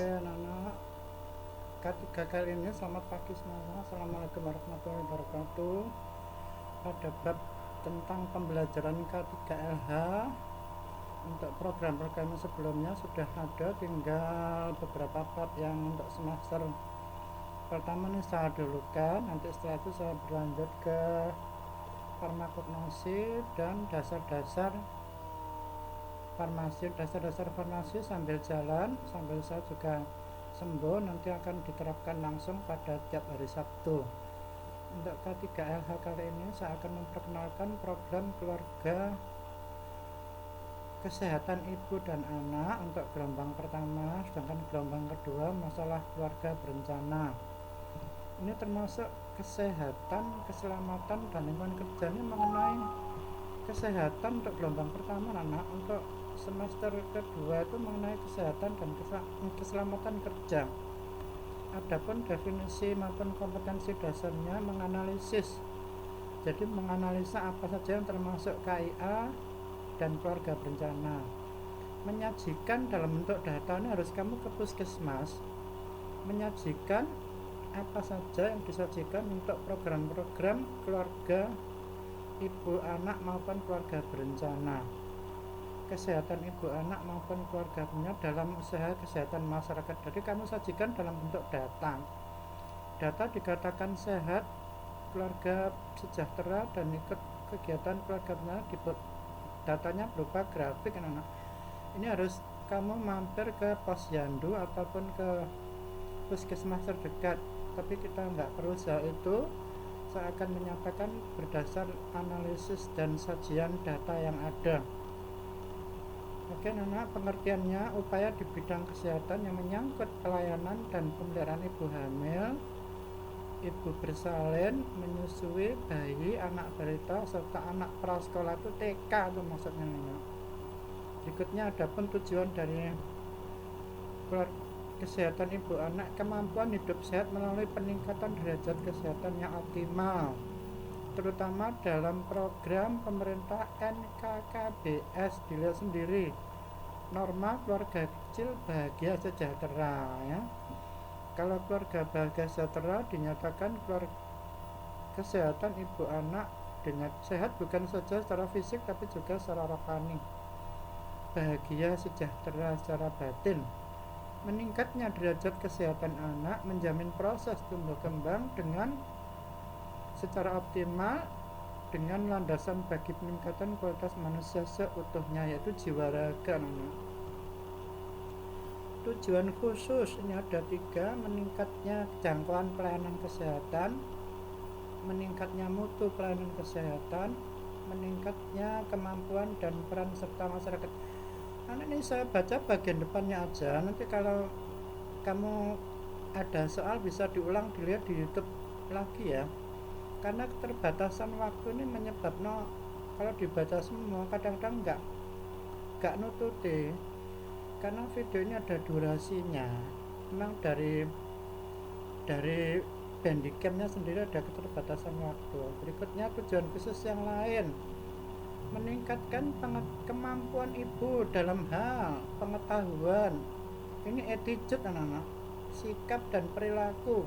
Oke, anak-anak, ketiga kali ini selamat pagi semua. Assalamualaikum warahmatullahi wabarakatuh. Pada bab tentang pembelajaran K3LH untuk program-program sebelumnya sudah ada, tinggal beberapa bab yang untuk semester pertama ini saya dulukan. Nanti setelah itu saya berlanjut ke farmakognosi dan dasar-dasar farmasi sambil jalan, sambil saya juga sembuh, nanti akan diterapkan langsung pada tiap hari Sabtu. Untuk K3LH kali ini saya akan memperkenalkan program keluarga kesehatan ibu dan anak untuk gelombang pertama, sedangkan gelombang kedua masalah keluarga berencana. Ini termasuk kesehatan, keselamatan, dan lingkungan kerja. Ini mengenai kesehatan untuk gelombang pertama, anak. Untuk semester kedua itu mengenai kesehatan dan keselamatan kerja. Adapun definisi maupun kompetensi dasarnya menganalisis, jadi menganalisa apa saja yang termasuk KIA dan keluarga berencana. Menyajikan dalam bentuk data ini harus kamu ke puskesmas menyajikan apa saja yang disajikan untuk program-program keluarga ibu anak maupun keluarga berencana, kesehatan ibu anak maupun keluarga berencana dalam usaha kesehatan masyarakat. Jadi kamu sajikan dalam bentuk data dikatakan sehat, keluarga sejahtera, dan ikut kegiatan keluarga berencana. Datanya berupa grafik, anak-anak. Ini harus kamu mampir ke posyandu ataupun ke puskesmas terdekat, tapi kita nggak perlu jauh itu. Saya akan menyampaikan berdasar analisis dan sajian data yang ada. Oke, anak, pengertiannya upaya di bidang kesehatan yang menyangkut pelayanan dan pemeliharaan ibu hamil, ibu bersalin, menyusui, bayi, anak balita, serta anak prasekolah itu TK itu maksudnya. Berikutnya ada pun tujuan dari kesehatan ibu anak, kemampuan hidup sehat melalui peningkatan derajat kesehatan yang optimal, terutama dalam program pemerintah NKKBS. Dilihat sendiri, norma keluarga kecil bahagia sejahtera, ya. Kalau keluarga bahagia sejahtera dinyatakan keluarga kesehatan ibu anak dengan sehat bukan saja secara fisik tapi juga secara rohani, bahagia sejahtera secara batin. Meningkatnya derajat kesehatan anak menjamin proses tumbuh kembang dengan secara optimal dengan landasan bagi peningkatan kualitas manusia seutuhnya, yaitu jiwa raga. Tujuan khusus ini ada 3: meningkatnya jangkauan pelayanan kesehatan, meningkatnya mutu pelayanan kesehatan, meningkatnya kemampuan dan peran serta masyarakat. Nah, ini saya baca bagian depannya aja, nanti kalau kamu ada soal bisa diulang, dilihat di YouTube lagi ya, karena keterbatasan waktu ini menyebabkan kalau dibaca semua kadang-kadang nggak nututi, karena video ini ada durasinya. Memang dari Bandicamnya sendiri ada keterbatasan waktu. Berikutnya tujuan khusus yang lain, meningkatkan kemampuan ibu dalam hal pengetahuan, ini attitude, anak-anak, sikap dan perilaku.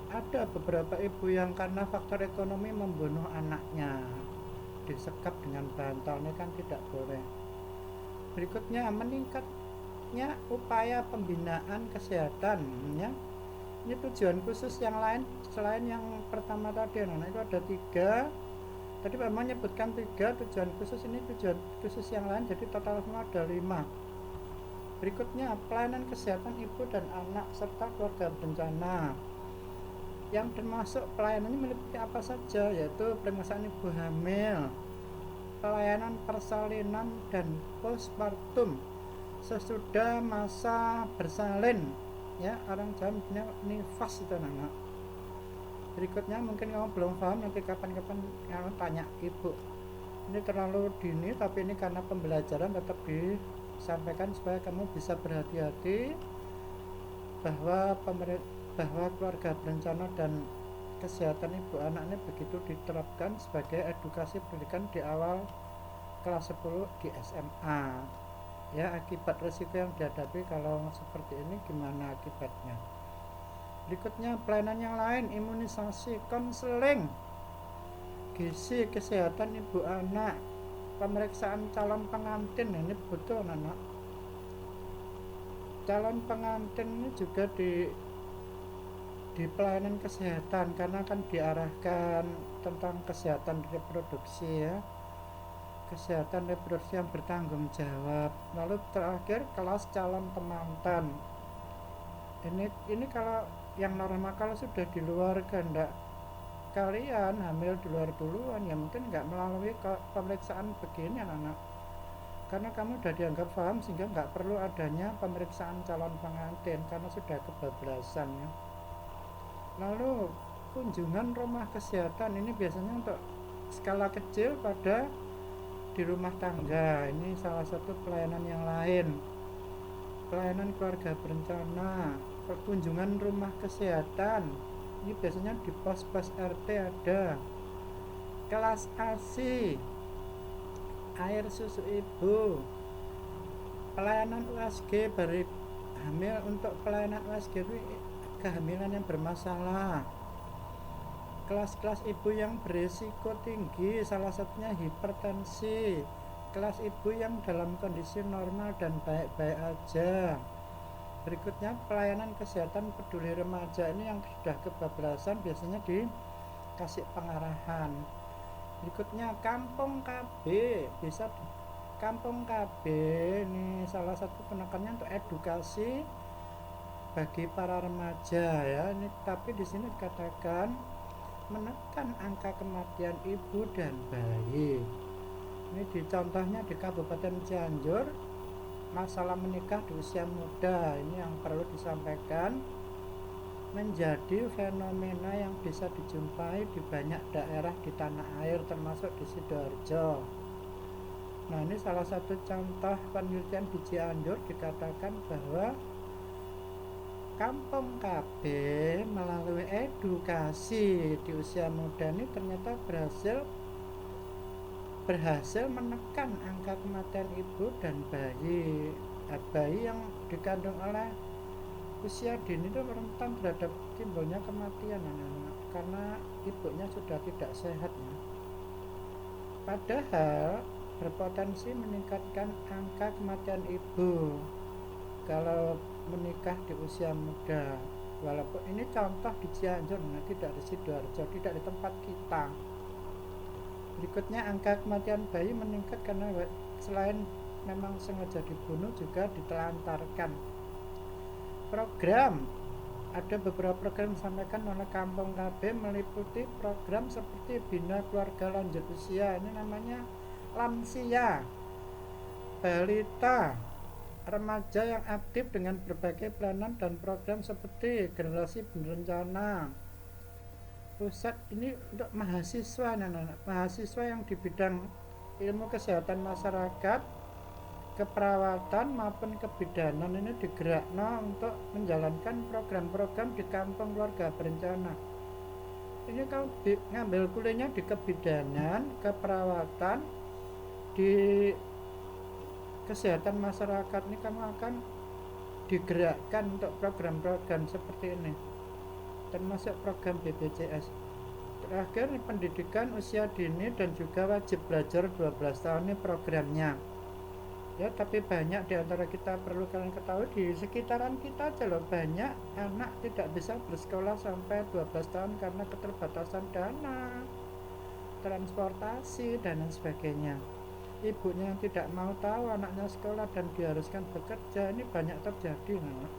Ada beberapa ibu yang karena faktor ekonomi membunuh anaknya, disekap dengan bantal, ini kan tidak boleh. Berikutnya, meningkatnya upaya pembinaan kesehatan, ya. Ini tujuan khusus yang lain selain yang pertama tadi, anak-anak. Itu ada 3. Tadi memang menyebutkan 3 tujuan khusus, ini tujuan khusus yang lain, jadi total semua ada 5. Berikutnya, pelayanan kesehatan ibu dan anak serta keluarga berencana, yang termasuk pelayanan ini meliputi apa saja, yaitu pemeriksaan ibu hamil, pelayanan persalinan dan postpartum sesudah masa bersalin, ya, orang Jawa nifas itu, anak. Berikutnya mungkin kamu belum paham, nanti kapan-kapan kamu tanya ibu. Ini terlalu dini, tapi ini karena pembelajaran tetap disampaikan supaya kamu bisa berhati-hati bahwa keluarga berencana dan kesehatan ibu anak ini begitu diterapkan sebagai edukasi pendidikan di awal kelas 10 di SMA. Ya, akibat risiko yang dihadapi kalau seperti ini gimana akibatnya. Berikutnya pelayanan yang lain, imunisasi, konseling, gizi, kesehatan ibu anak, pemeriksaan calon pengantin. Ini betul anak, calon pengantin ini juga di pelayanan kesehatan karena akan diarahkan tentang kesehatan reproduksi, ya, kesehatan reproduksi yang bertanggung jawab. Lalu terakhir kelas calon temantan. Ini kalau yang normal, kalau sudah di luar kehendak kalian hamil di luar duluan, ya mungkin nggak melalui pemeriksaan begini anak, karena kamu udah dianggap paham sehingga nggak perlu adanya pemeriksaan calon pengantin karena sudah kebablasan, ya. Lalu kunjungan rumah kesehatan ini biasanya untuk skala kecil pada di rumah tangga. Ini salah satu pelayanan yang lain. Pelayanan keluarga berencana, kunjungan rumah kesehatan. Ini biasanya di pos-pos RT ada. Kelas ASI, air susu ibu, pelayanan USG beri hamil. Untuk pelayanan USG itu kehamilan yang bermasalah, kelas-kelas ibu yang berisiko tinggi, salah satunya hipertensi, kelas ibu yang dalam kondisi normal dan baik-baik aja. Berikutnya pelayanan kesehatan peduli remaja, ini yang sudah kebablasan biasanya dikasih pengarahan. Berikutnya kampung KB, bisa kampung KB ini salah satu penekannya untuk edukasi bagi para remaja, ya. Ini tapi di sini dikatakan menekan angka kematian ibu dan bayi. Ini contohnya di Kabupaten Cianjur, masalah menikah di usia muda. Ini yang perlu disampaikan, menjadi fenomena yang bisa dijumpai di banyak daerah di tanah air termasuk di Sidoarjo. Nah, ini salah satu contoh penelitian di Cianjur, dikatakan bahwa kampung KB melalui edukasi di usia muda ini ternyata berhasil menekan angka kematian ibu dan bayi. Bayi yang dikandung oleh usia dini itu rentan terhadap timbulnya kematian anak-anak karena ibunya sudah tidak sehat, ya. Padahal berpotensi meningkatkan angka kematian ibu kalau menikah di usia muda. Walaupun ini contoh di Cianjur, tidak di Sidoarjo, tidak di tempat kita. Berikutnya angka kematian bayi meningkat karena selain memang sengaja dibunuh juga ditelantarkan. Program, ada beberapa program disampaikan oleh Kampung KB meliputi program seperti Bina Keluarga Lanjut Usia, ini namanya lansia, balita, remaja yang aktif dengan berbagai pelayanan dan program seperti generasi berencana. Pusat ini untuk mahasiswa, mahasiswa yang di bidang ilmu kesehatan masyarakat, keperawatan maupun kebidanan ini digerakkan untuk menjalankan program-program di kampung keluarga berencana. Ini kalau ngambil kuliahnya di kebidanan, keperawatan, di kesehatan masyarakat, ini kamu akan digerakkan untuk program-program seperti ini, termasuk program BPJS. Terakhir pendidikan usia dini dan juga wajib belajar 12 tahun, ini programnya, ya. Tapi banyak diantara kita perlu kalian ketahui, di sekitaran kita aja loh banyak anak tidak bisa bersekolah sampai 12 tahun karena keterbatasan dana, transportasi dan lain sebagainya. Ibunya yang tidak mau tahu anaknya sekolah dan diharuskan bekerja, ini banyak terjadi, anak.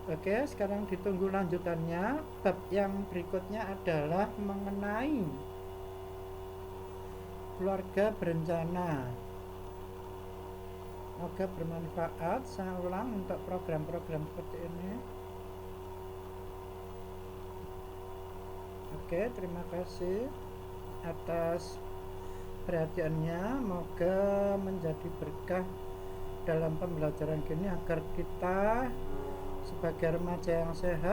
Oke, sekarang ditunggu lanjutannya. Bab yang berikutnya adalah mengenai keluarga berencana. Semoga bermanfaat. Saya ulang untuk program-program seperti ini. Oke, terima kasih atas perhatiannya. Semoga menjadi berkah dalam pembelajaran ini agar kita sebagai remaja yang sehat